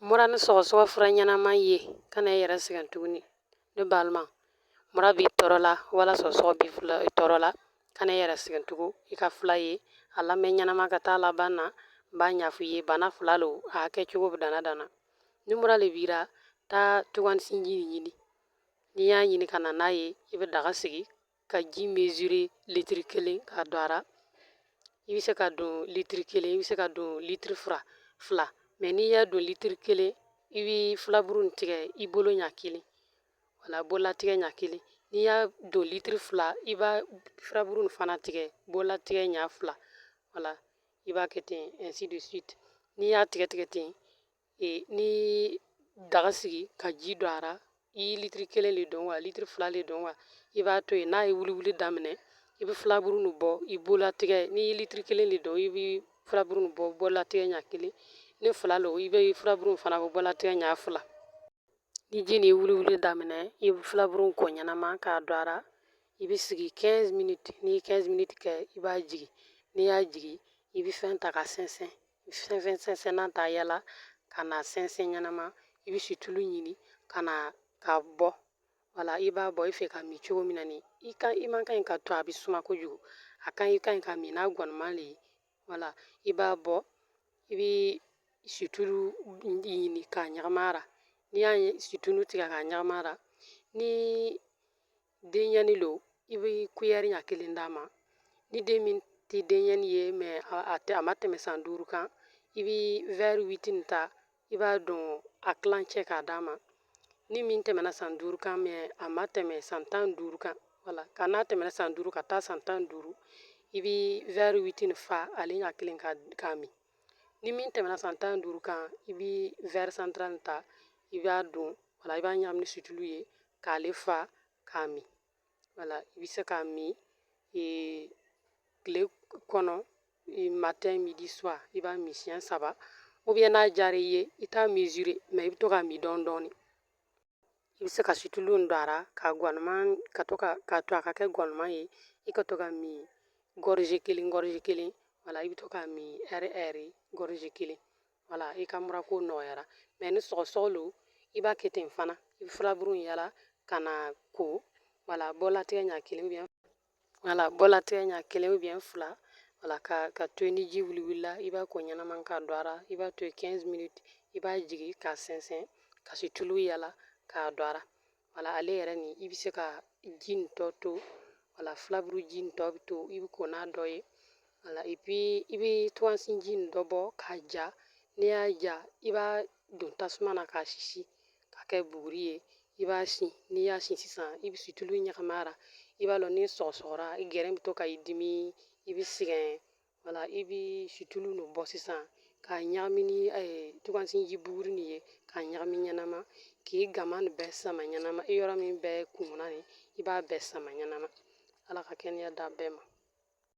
Mura ni soɣosɔɣo fura ɲɛnama ye ka na yɛra sigan tuguni ni balima mura bɛ tɔrɔ la wala soɣosɔɣo bɛ tɔrɔ la ka na yɛra sigan tugu ika fula ye a lammi ɲɛnama ka taa la banna ban nyafu ye bana fula lo a haka chugu bi dana dana ni mura libira ta tugansi nyini ni yaa nyini ka na ye i bi daɣasigi ka ji meezuri litiri 1 ka dɔhira i bɛ se ka dun litiri 1 i bɛ se ka dun litiri fila mɛ n'i yɛa dun litiri 1 i bɛ filaburu tigɛ i bolo nya kelen wala bololatigɛ nya kelen n'i y'a dun litiri fila i b'a filaburu fana tigɛ bololatigɛ nya fila wala i b'a kɛ ten ainsi de suite n'i y'a tigɛ tigɛ ten ni daɣasigi ka ji don a ra i ye litiri 1 le dun wa litiri fila le dun wa i b'a to yen n'a ye wuli wuli daminɛ i bɛ filaburu nin bɔ i bololatigɛ n'i ye litiri 1 le dun i bɛ filaburu nin bɔ bololatigɛ nya kelen ni fila lo i bɛ filaburu fana bɔ bololatigɛ nya fila ni ji nin ye wuli wuli daminɛ i bɛ filaburu ko ɲɛnama k'a don a ra i bɛ sigi 15 minutes n'i ye 15 minutes kɛ i b'a jigi n'i y'a jigi i bɛ fɛn ta ka sɛnsɛn fɛn sɛnsɛn n'a ta yala ka na sɛnsɛn ɲɛnama i bɛ situlu ɲini ka na ka bɔ wala i b'a bɔ i fɛ ka min cogo min na ni i man kan ka to a bɛ suma kojugu a kan i kan ka min n'a ganuma le ye wala i b'a bɔ i bɛ situlu ɲini k'a ɲagami a ra n'i y'a situlu tigɛ k'a ɲagami a ra ni denyɛrɛni lo i bɛ kuyɛri ɲɛ kelen d'a ma ni den min tɛ denyɛrɛni ye mɛ a ma tɛmɛ san 5 kan i bɛ vɛri 8 nin ta i b'a dɔn a kilancɛ k'a d'a ma ni min tɛmɛna san 5 kan mɛ a ma tɛmɛ san 15 kan wala ka n'a tɛmɛna san 5 ka taa san 15 i bɛ vɛri 8 nin fa ale ɲɛ kelen k'a min ni min tɛmɛna san 15 kan i bɛ vɛri santaral nin ta i b'a dun wala i b'a ɲagami ni situlu ye k'ale fa k'a min wala i bɛ se k'a min tile kɔnɔ matin midi soir i b'a min siɲɛ 3 ou bien n'a diyara i ye i t'a mesurer mɛ i bɛ to k'a min dɔɔni dɔɔni i bɛ se ka situlu don a ra k'a to a ka kɛ ganuma ye i ka to ka min gorgée 1 1 wala i bɛ to k'a min ɛri gorgée 1 wala i ka murako nɔgɔyara mɛ ni sɔgɔsɔgɔ lo i b'a kɛ ten fana i bɛ filaburu yala ka na ko wala bɔlatigɛ ɲɛ 1 ou bien 2 wala ka to yen ni ji wuli wulila i b'a ko ɲɛnama k'a don a ra i b'a to yen 15 minutes i b'a jigi k'a sɛnsɛn ka situlu yala k'a don a ra wala ale yɛrɛ nin i bɛ se ka ji nin tɔ to wala filaburu ji nin tɔ bɛ to i bɛ ko n'a dɔ ye wala et puis i bɛ tugansi ji nin dɔ bɔ k'a ja n'i y'a ja i b'a don tasuma na k'a sisi k'a kɛ buguri ye i b'a sin n'i y'a sin sisan i bɛ situlu ɲagami a ra i b'a dɔn ni sɔgɔsɔgɔra i gɛrɛn bɛ to ka i dimi i bɛ sɛgɛn wala i bɛ situlu nin bɔ sisan k'a ɲagami ni tugansi ji buguri nin ye k'a ɲagami ɲɛnama k'i gama nin bɛɛ sama ɲɛnama i yɔrɔ min bɛɛ kumuna nin i b'a bɛɛ sama ɲɛnama ala ka kɛnɛya d'a bɛɛ ma